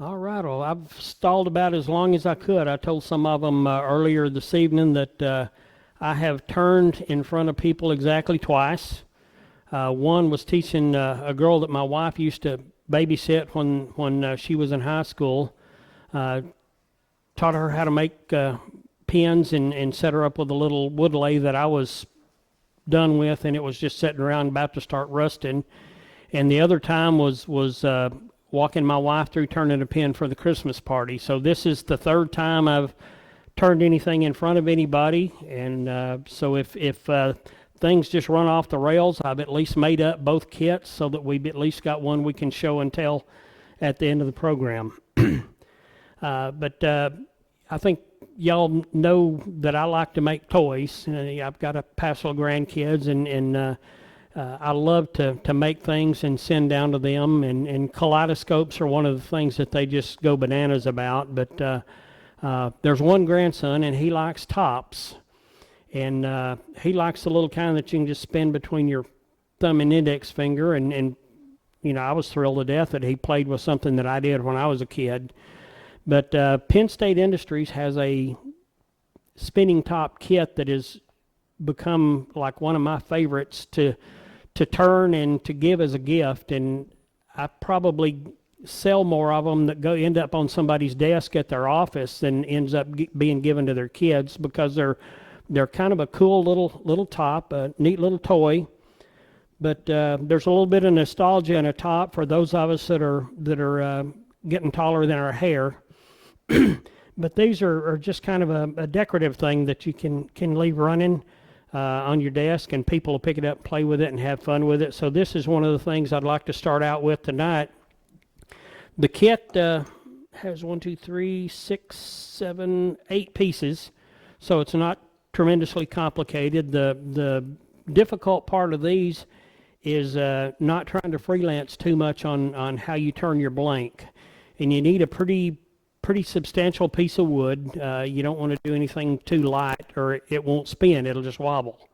All right. Well, I've stalled about as long as I could. I told some of them earlier this evening that I have turned in front of people exactly twice. One was teaching a girl that my wife used to babysit when she was in high school. Taught her how to make pens and set her up with a little wood lathe that I was done with, and it was just sitting around about to start rusting. And the other time was walking my wife through turning a pen for the Christmas party. So this is the third time I've turned anything in front of anybody, and so if things just run off the rails, I've at least made up both kits so that we've at least got one we can show and tell at the end of the program. But I think y'all know that I like to make toys. I've got a passel of grandkids, and I love to make things and send down to them, and kaleidoscopes are one of the things that they just go bananas about. But there's one grandson, and he likes tops, and he likes the little kind that you can just spin between your thumb and index finger, and you know, I was thrilled to death that he played with something that I did when I was a kid. But Penn State Industries has a spinning top kit that has become like one of my favorites to turn and to give as a gift, and I probably sell more of them that end up on somebody's desk at their office than ends up being given to their kids, because they're kind of a cool little top, a neat little toy. But there's a little bit of nostalgia in a top for those of us that are getting taller than our hair. But these are just kind of a decorative thing that you can leave running on your desk, and people will pick it up and play with it and have fun with it. So this is one of the things I'd like to start out with tonight. The kit has 1, 2, 3, 6, 7, 8 pieces, so it's not tremendously complicated. The difficult part of these is not trying to freelance too much on how you turn your blank, and you need a pretty substantial piece of wood. You don't want to do anything too light, or it won't spin, it'll just wobble.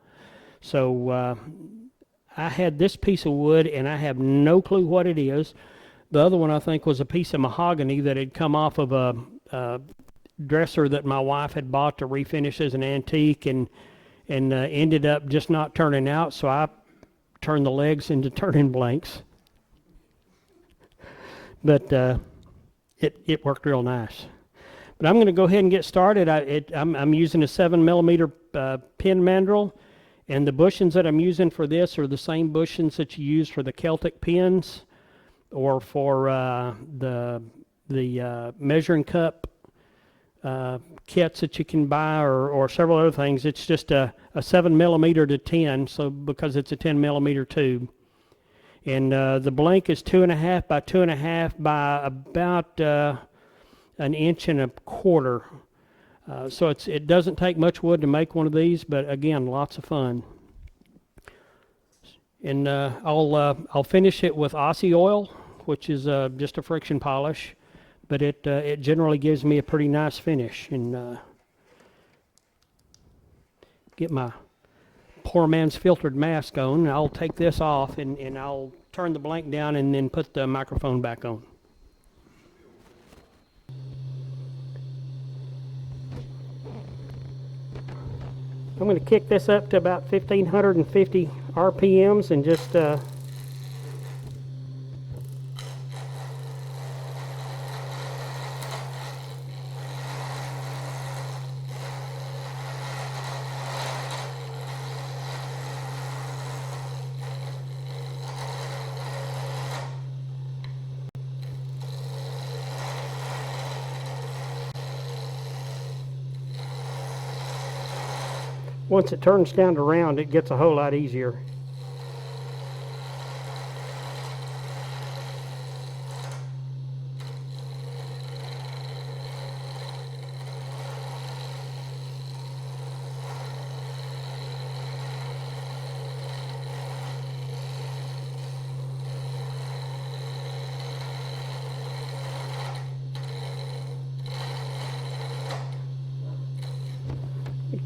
So I had this piece of wood, and I have no clue what it is. The other one, I think, was a piece of mahogany that had come off of a dresser that my wife had bought to refinish as an antique, and ended up just not turning out, so I turned the legs into turning blanks. But it worked real nice. But I'm going to go ahead and get started. I'm using a 7mm pen mandrel, and the bushings that I'm using for this are the same bushings that you use for the Celtic pens, or for the measuring cup kits that you can buy, or several other things. It's just a 7mm to 10, so because it's a 10mm tube. And the blank is 2.5 by 2.5 by about 1.25 inches. So it doesn't take much wood to make one of these, but again, lots of fun. And I'll finish it with Aussie oil, which is just a friction polish, but it generally gives me a pretty nice finish. And get my poor man's filtered mask on. I'll take this off, and I'll turn the blank down and then put the microphone back on. I'm going to kick this up to about 1550 RPMs and just once it turns down to round, it gets a whole lot easier.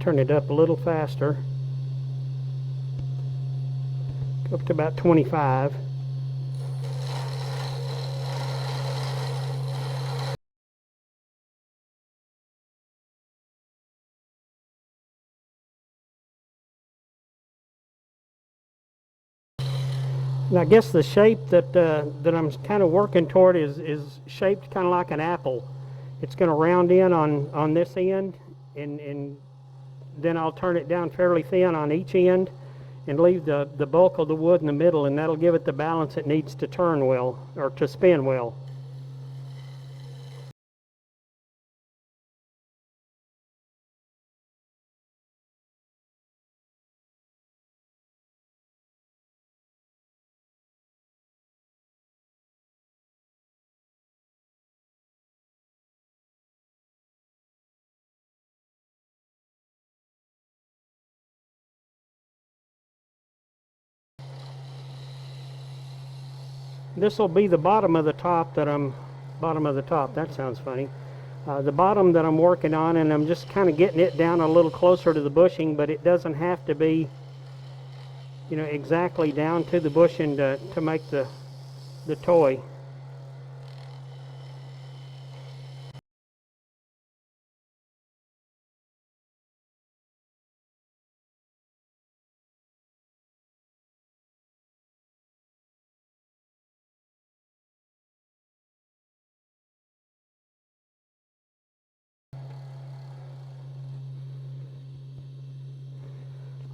Turn it up a little faster, up to about 25. And I guess the shape that I'm kind of working toward is shaped kind of like an apple. It's going to round in on this end, and then I'll turn it down fairly thin on each end and leave the bulk of the wood in the middle, and that'll give it the balance it needs to turn well, or to spin well. This will be the bottom of the top that sounds funny. The bottom that I'm working on, and I'm just kind of getting it down a little closer to the bushing, but it doesn't have to be, exactly down to the bushing to make the toy.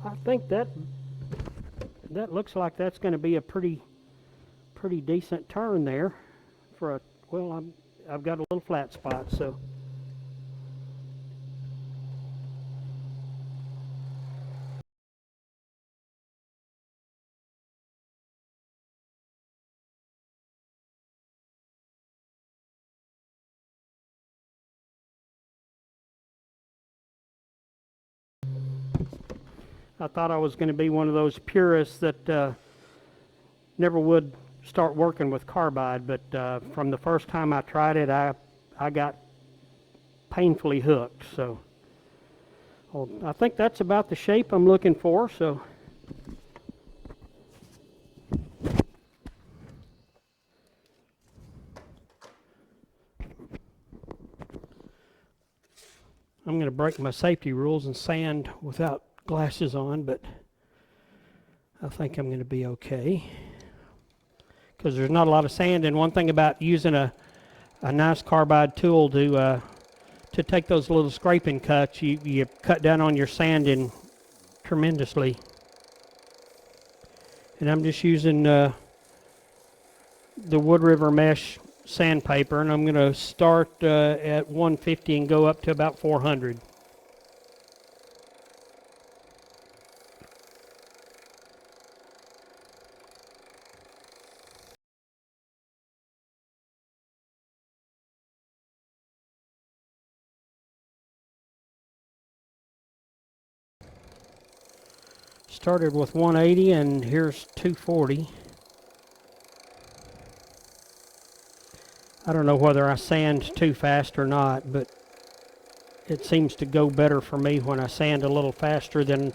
I think that looks like that's going to be a pretty decent turn there for a, well, I've got a little flat spot, so I thought I was going to be one of those purists that never would start working with carbide, but from the first time I tried it, I got painfully hooked. So, well, I think that's about the shape I'm looking for. So, I'm going to break my safety rules and sand without glasses on, but I think I'm going to be okay because there's not a lot of sand. And one thing about using a nice carbide tool to take those little scraping cuts, you cut down on your sanding tremendously. And I'm just using the Wood River Mesh sandpaper, and I'm going to start at 150 and go up to about 400. Started with 180 and here's 240. I don't know whether I sand too fast or not, but it seems to go better for me when I sand a little faster than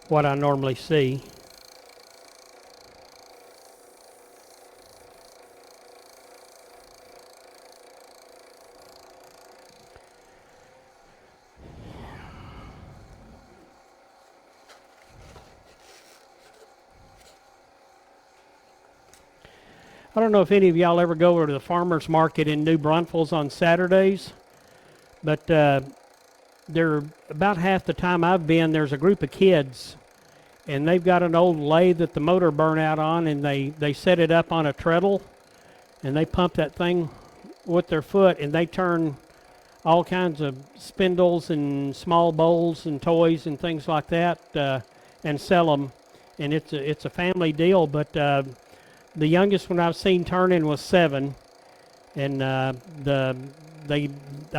what I normally see. I don't know if any of y'all ever go over to the farmer's market in New Braunfels on Saturdays, but there, about half the time I've been, there's a group of kids, and they've got an old lathe that the motor burnt out on, and they set it up on a treadle, and they pump that thing with their foot, and they turn all kinds of spindles and small bowls and toys and things like that, and sell them. And it's a family deal, but the youngest one I've seen turning was 7, and I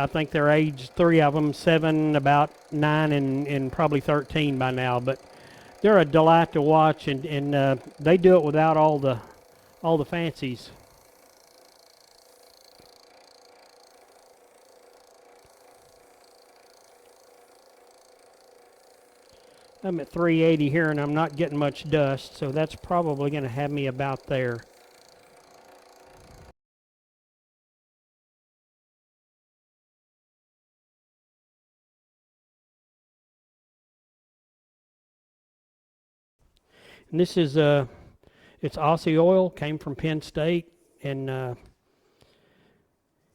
think they're age 3 of them, 7, about 9, and probably 13 by now. But they're a delight to watch, and they do it without all the fancies. I'm at 380 here, and I'm not getting much dust, so that's probably going to have me about there. And this is It's Aussie oil, came from Penn State, and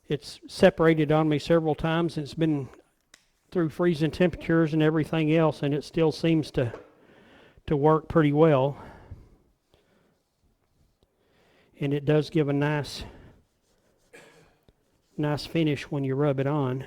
it's separated on me several times. It's been through freezing temperatures and everything else, and it still seems to work pretty well. And it does give a nice finish when you rub it on.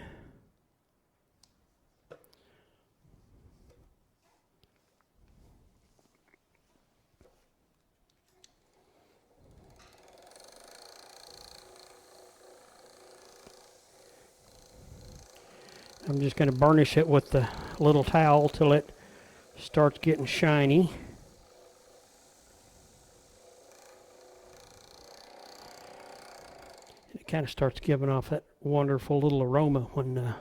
I'm just going to burnish it with the little towel till it starts getting shiny. It kind of starts giving off that wonderful little aroma when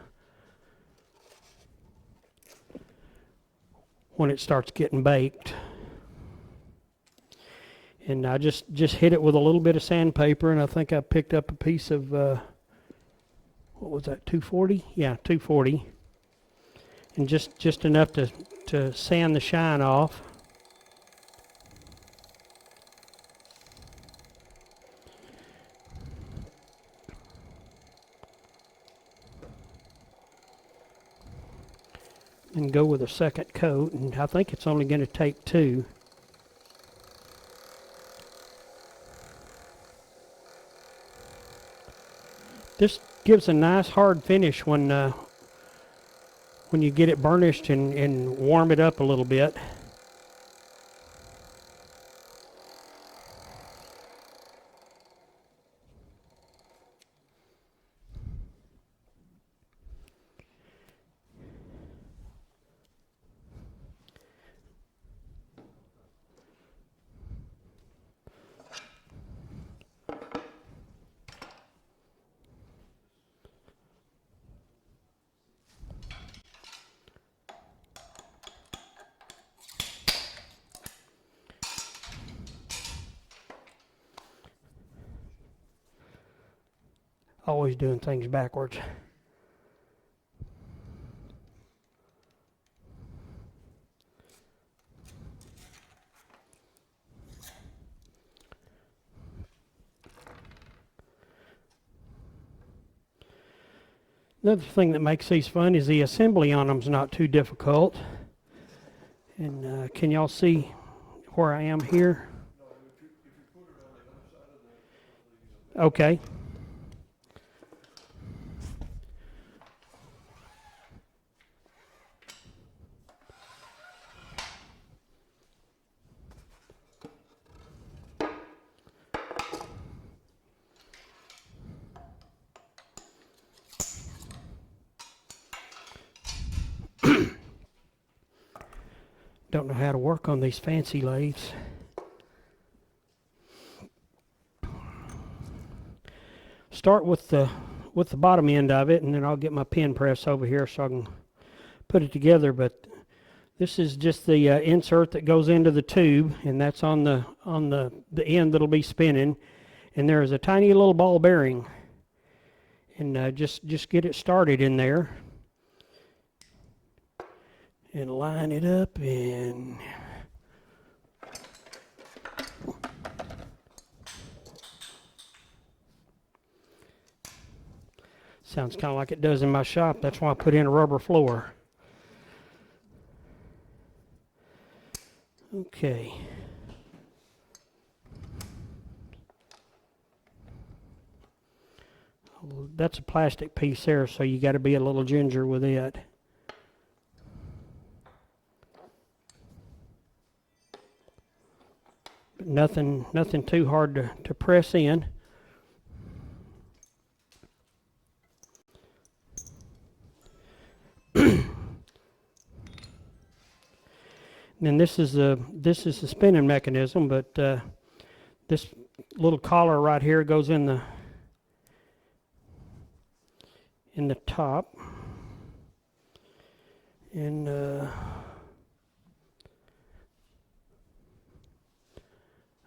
it starts getting baked. And I just hit it with a little bit of sandpaper, and I think I picked up a piece of what was that, 240? Yeah, 240. And just enough to sand the shine off. And go with a second coat, and I think it's only going to take 2. This gives a nice hard finish when you get it burnished and warm it up a little bit. Always doing things backwards. Another thing that makes these fun is the assembly on them's not too difficult. And can y'all see where I am here? Okay. Don't know how to work on these fancy lathes. Start with the bottom end of it, and then I'll get my pen press over here so I can put it together. But this is just the insert that goes into the tube, and that's on the end that'll be spinning. And there is a tiny little ball bearing, and just get it started in there. And line it up and sounds kind of like it does in my shop. That's why I put in a rubber floor. Okay. That's a plastic piece there, so you got to be a little ginger with it. Nothing too hard to press in. And this is the spinning mechanism, but this little collar right here goes in the top, and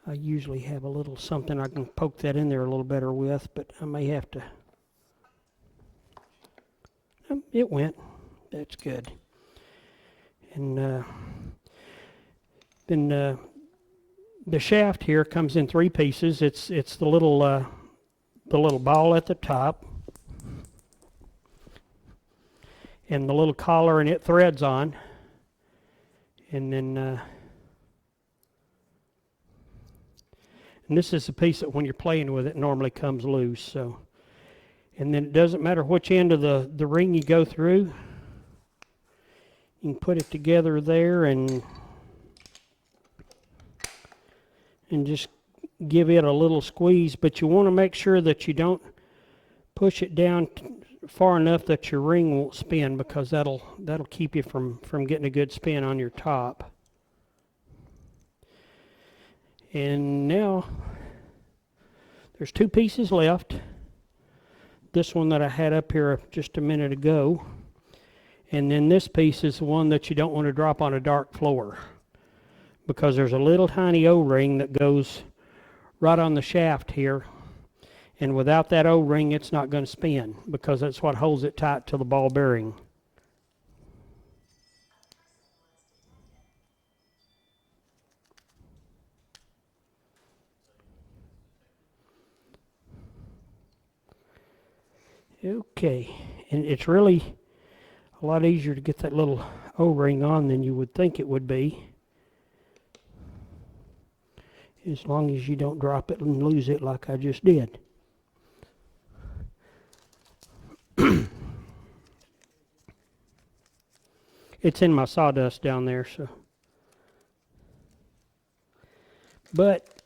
I usually have a little something I can poke that in there a little better with, but I may have to. It went. That's good. And then the shaft here comes in 3 pieces. It's the little ball at the top, and the little collar, and it threads on, and then and this is a piece that when you're playing with it normally comes loose. So, and then it doesn't matter which end of the ring you go through. You can put it together there and just give it a little squeeze, but you want to make sure that you don't push it down far enough that your ring won't spin, because that'll keep you from getting a good spin on your top. And now there's 2 pieces left. This one that I had up here just a minute ago, and then this piece is the one that you don't want to drop on a dark floor, because there's a little tiny O-ring that goes right on the shaft here, and without that O-ring it's not going to spin, because that's what holds it tight to the ball bearing. Okay, and it's really a lot easier to get that little O-ring on than you would think it would be, as long as you don't drop it and lose it like I just did. It's in my sawdust down there, so. But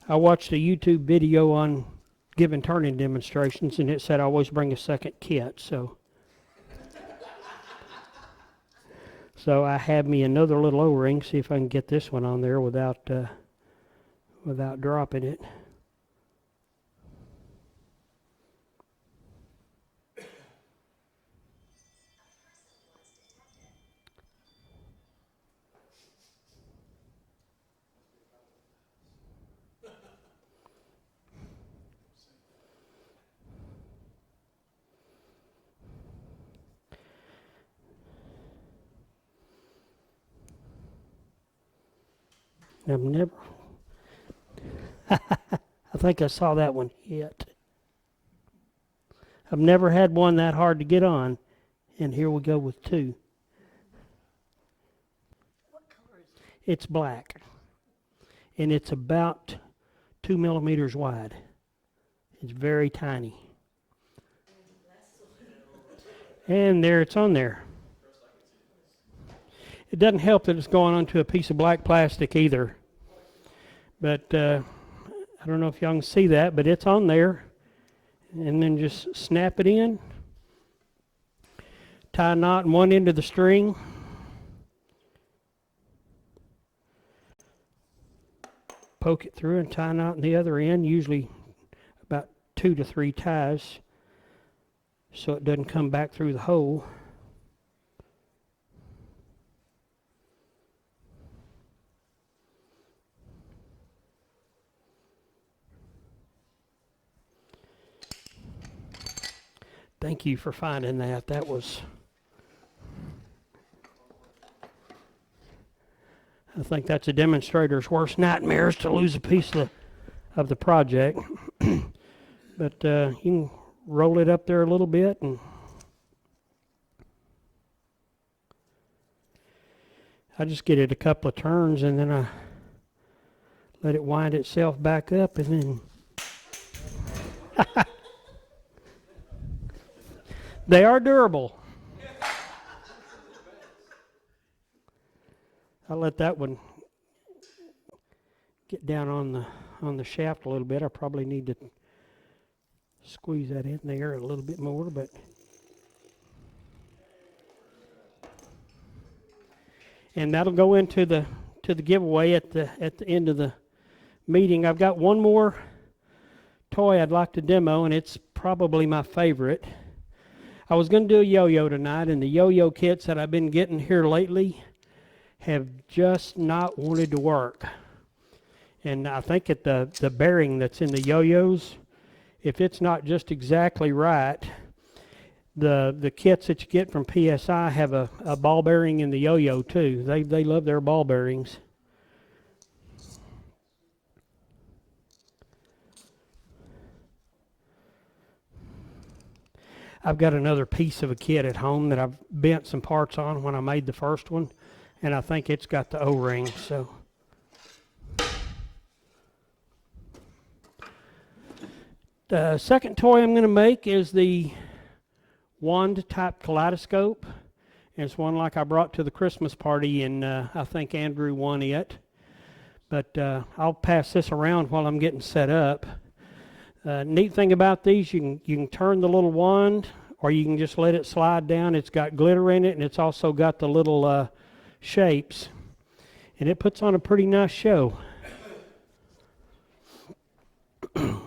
I watched a YouTube video on giving turning demonstrations, and it said I always bring a second kit, so I have me another little O-ring. See if I can get this one on there without dropping it. I've never, I think I saw that one hit. I've never had one that hard to get on, and here we go with 2. What color is it? It's black, and it's about 2 millimeters wide. It's very tiny. And there, it's on there. It doesn't help that it's going onto a piece of black plastic either. But I don't know if y'all can see that, but it's on there. And then just snap it in. Tie a knot in one end of the string. Poke it through and tie a knot in the other end, usually about 2 to 3 ties, so it doesn't come back through the hole. Thank you for finding that. That was, I think that's a demonstrator's worst nightmares, to lose a piece of the project. But you can roll it up there a little bit, and I just get it a couple of turns, and then I let it wind itself back up, and then they are durable. I let that one get down on the shaft a little bit. I probably need to squeeze that in there a little bit more, but and that'll go into the giveaway at the end of the meeting. I've got one more toy I'd like to demo, and it's probably my favorite. I was going to do a yo-yo tonight, and the yo-yo kits that I've been getting here lately have just not wanted to work. And I think at the bearing that's in the yo-yos, if it's not just exactly right, The kits that you get from PSI have a ball bearing in the yo-yo too. They love their ball bearings. I've got another piece of a kit at home that I've bent some parts on when I made the first one, and I think it's got the O-ring. So the second toy I'm going to make is the wand type kaleidoscope. It's one like I brought to the Christmas party, and I think Andrew won it. But I'll pass this around while I'm getting set up. Neat thing about these, you can turn the little wand, or you can just let it slide down. It's got glitter in it, and it's also got the little shapes, and it puts on a pretty nice show. If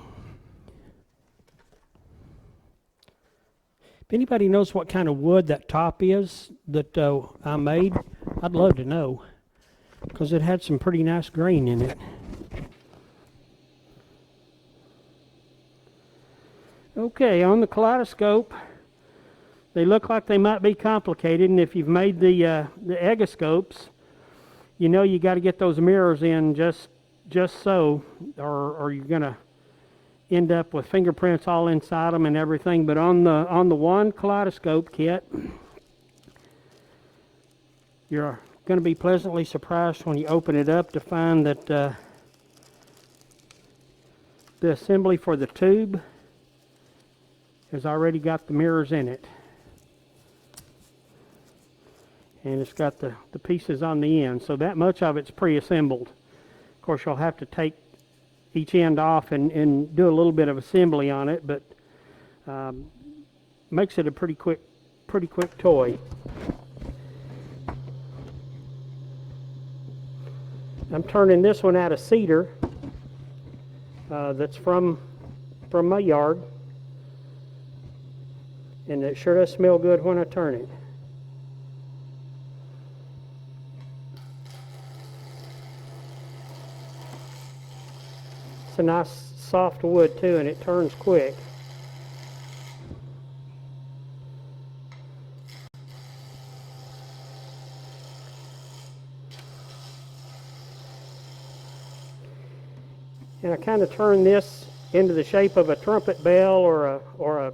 anybody knows what kind of wood that top is that I made, I'd love to know, because it had some pretty nice grain in it. Okay, on the kaleidoscope, they look like they might be complicated, and if you've made the egoscopes, you know you got to get those mirrors in just so, or you're gonna end up with fingerprints all inside them and everything. But on the wand kaleidoscope kit, you're going to be pleasantly surprised when you open it up to find that the assembly for the tube has already got the mirrors in it, and it's got the pieces on the end, so that much of it's pre-assembled. Of course, you'll have to take each end off and do a little bit of assembly on it, but makes it a pretty quick toy. I'm turning this one out of cedar that's from my yard, and it sure does smell good when I turn it. It's a nice soft wood too, and it turns quick. And I kind of turn this into the shape of a trumpet bell or a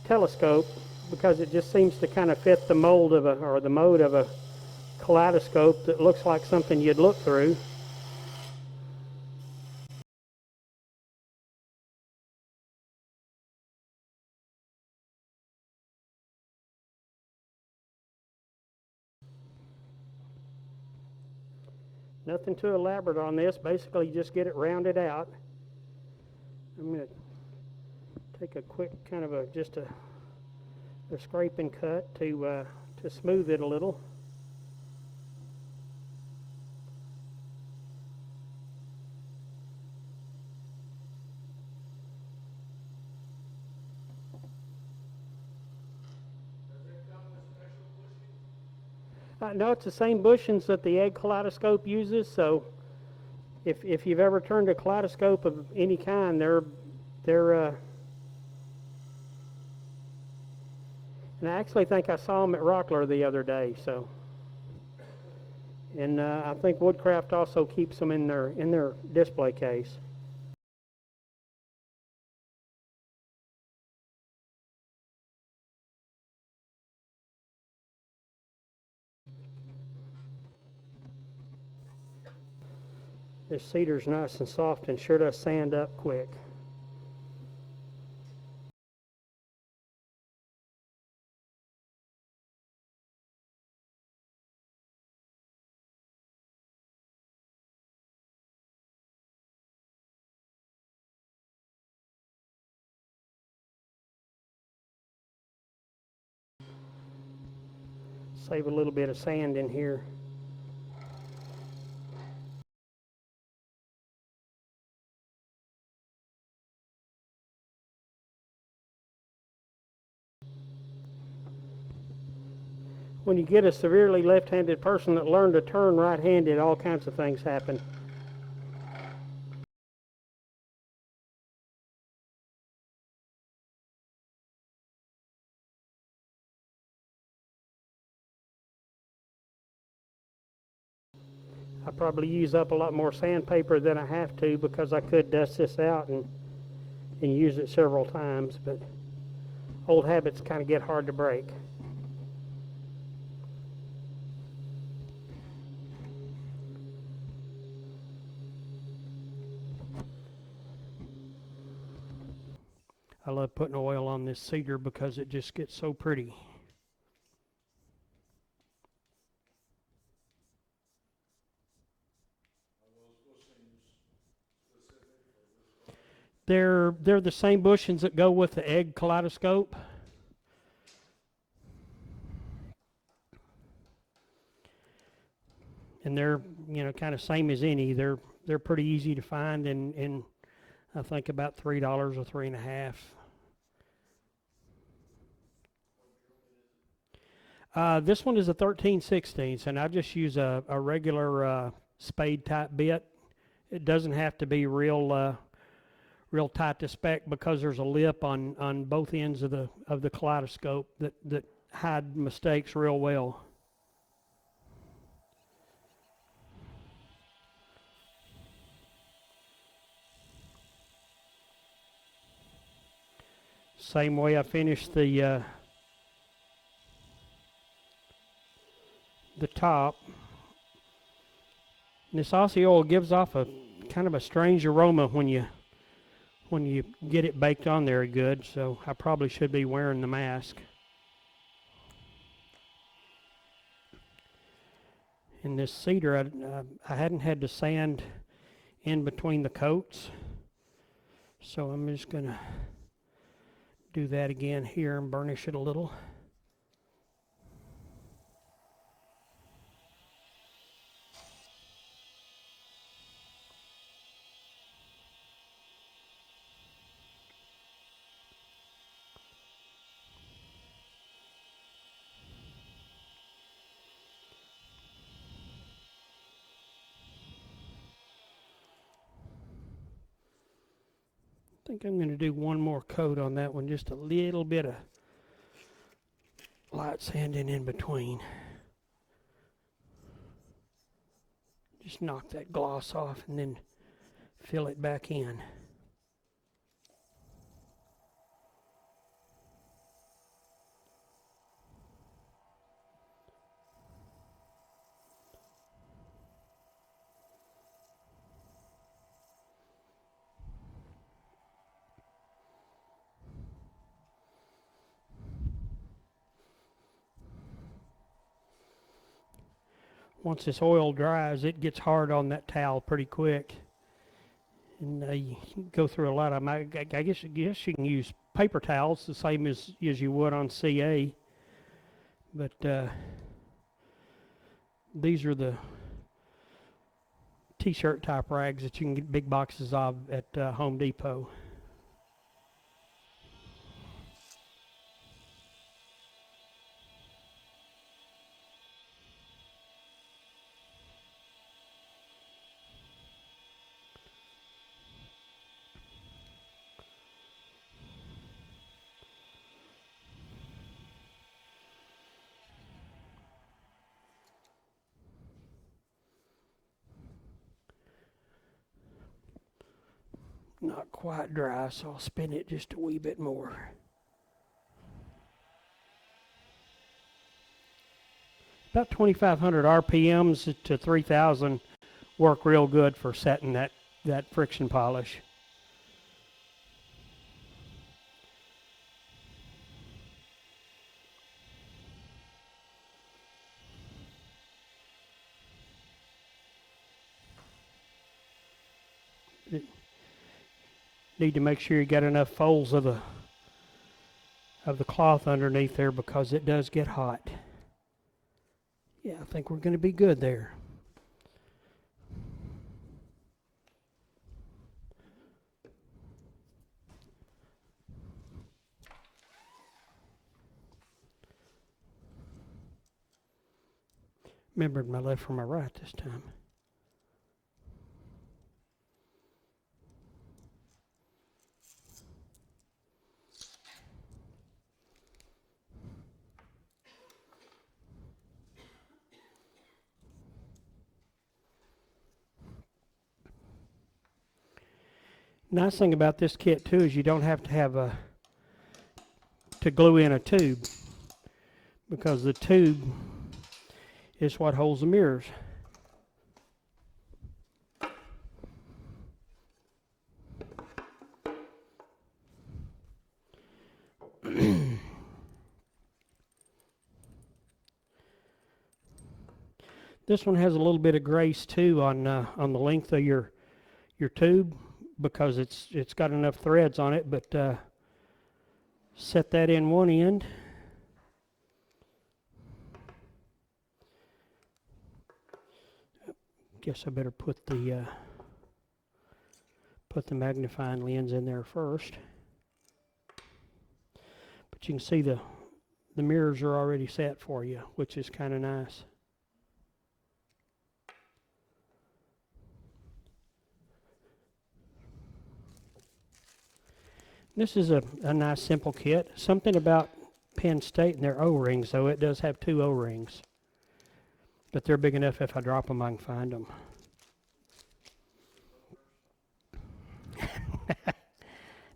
telescope, because it just seems to kind of fit the mold of the mode of a kaleidoscope that looks like something you'd look through. Nothing too elaborate on this. Basically, just get it rounded out. I'm going to take a quick kind of just a scrape and cut to smooth it a little. No, it's the same bushings that the egg kaleidoscope uses. So if you've ever turned a kaleidoscope of any kind, they're and I actually think I saw them at Rockler the other day. So, and I think Woodcraft also keeps them in their display case. This cedar's nice and soft and sure does sand up quick. Save a little bit of sand in here. When you get a severely left-handed person that learned to turn right-handed, all kinds of things happen. I probably use up a lot more sandpaper than I have to, because I could dust this out and use it several times, but old habits kind of get hard to break. I love putting oil on this cedar because it just gets so pretty. They're the same bushings that go with the egg kaleidoscope. And they're, kind of same as any. They're pretty easy to find, and I think about $3 or $3.50. This one is a 13/16, and I just use a regular spade type bit. It doesn't have to be real tight to spec, because there's a lip on both ends of the kaleidoscope that hide mistakes real well. Same way I finished the top. And this Aussie oil gives off a kind of a strange aroma when you get it baked on there good, so I probably should be wearing the mask. In this cedar, I hadn't had to sand in between the coats, so I'm just going to do that again here and burnish it a little. I think I'm going to do one more coat on that one, just a little bit of light sanding in between. Just knock that gloss off and then fill it back in. Once this oil dries, it gets hard on that towel pretty quick. And you can go through a lot of them. I guess you can use paper towels the same as you would on CA. But these are the t-shirt type rags that you can get big boxes of at Home Depot. Not quite dry, so I'll spin it just a wee bit more. About 2,500 RPMs to 3,000 work real good for setting that friction polish. Need to make sure you got enough folds of the cloth underneath there, because it does get hot. Yeah, I think we're going to be good there. Remembered my left from my right this time. Nice thing about this kit too is you don't have to glue in a tube, because the tube is what holds the mirrors. This one has a little bit of grace too on the length of your tube, because it's got enough threads on it. But set that in one end. Guess I better put the magnifying lens in there first. But you can see the mirrors are already set for you, which is kind of nice. This is a nice simple kit. Something about Penn State and their O-rings, though. It does have 2 O-rings, but they're big enough if I drop them I can find them.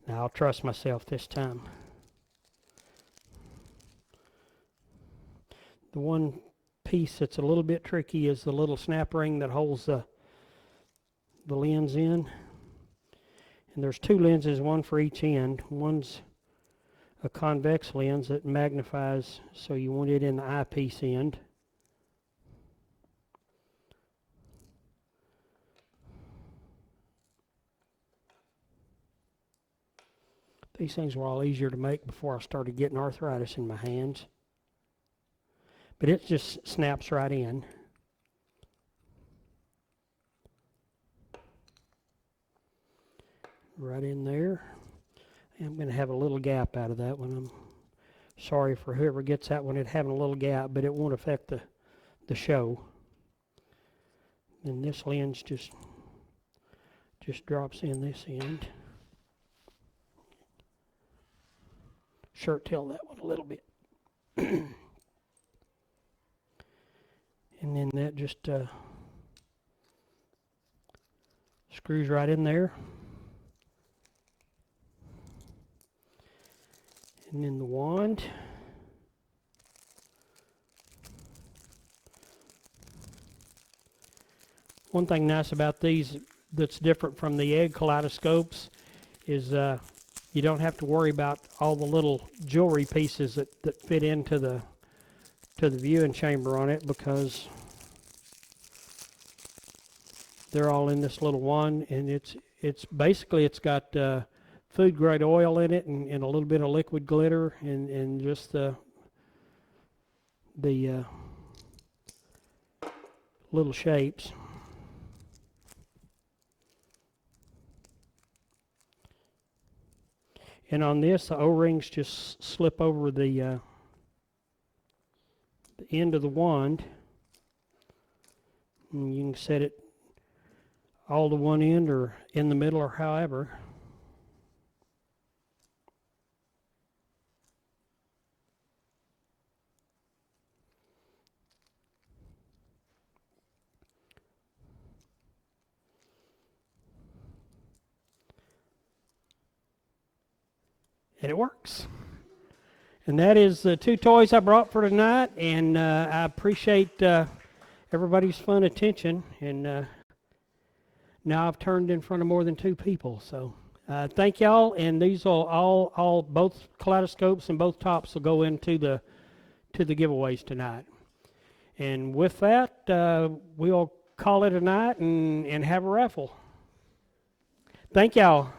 Now I'll trust myself this time. The one piece that's a little bit tricky is the little snap ring that holds the lens in. And there's 2 lenses, one for each end. One's a convex lens that magnifies, so you want it in the eyepiece end. These things were all easier to make before I started getting arthritis in my hands. But it just snaps right in. Right in there. I'm going to have a little gap out of that one. I'm sorry for whoever gets that one. It having a little gap, but it won't affect the show. And this lens just drops in this end. Shirt tail that one a little bit. And then that just screws right in there. And then the wand. One thing nice about these that's different from the egg kaleidoscopes is you don't have to worry about all the little jewelry pieces that fit into the viewing chamber on it, because they're all in this little wand, and it's basically it's got food grade oil in it, and a little bit of liquid glitter, and just the little shapes. And on this, the O-rings just slip over the end of the wand, and you can set it all to one end or in the middle or however. And it works. And that is the 2 toys I brought for tonight, and I appreciate everybody's fun attention. And now I've turned in front of more than 2 people, so thank y'all. And these will all both kaleidoscopes and both tops will go into the giveaways tonight. And with that, we'll call it a night and have a raffle. Thank y'all.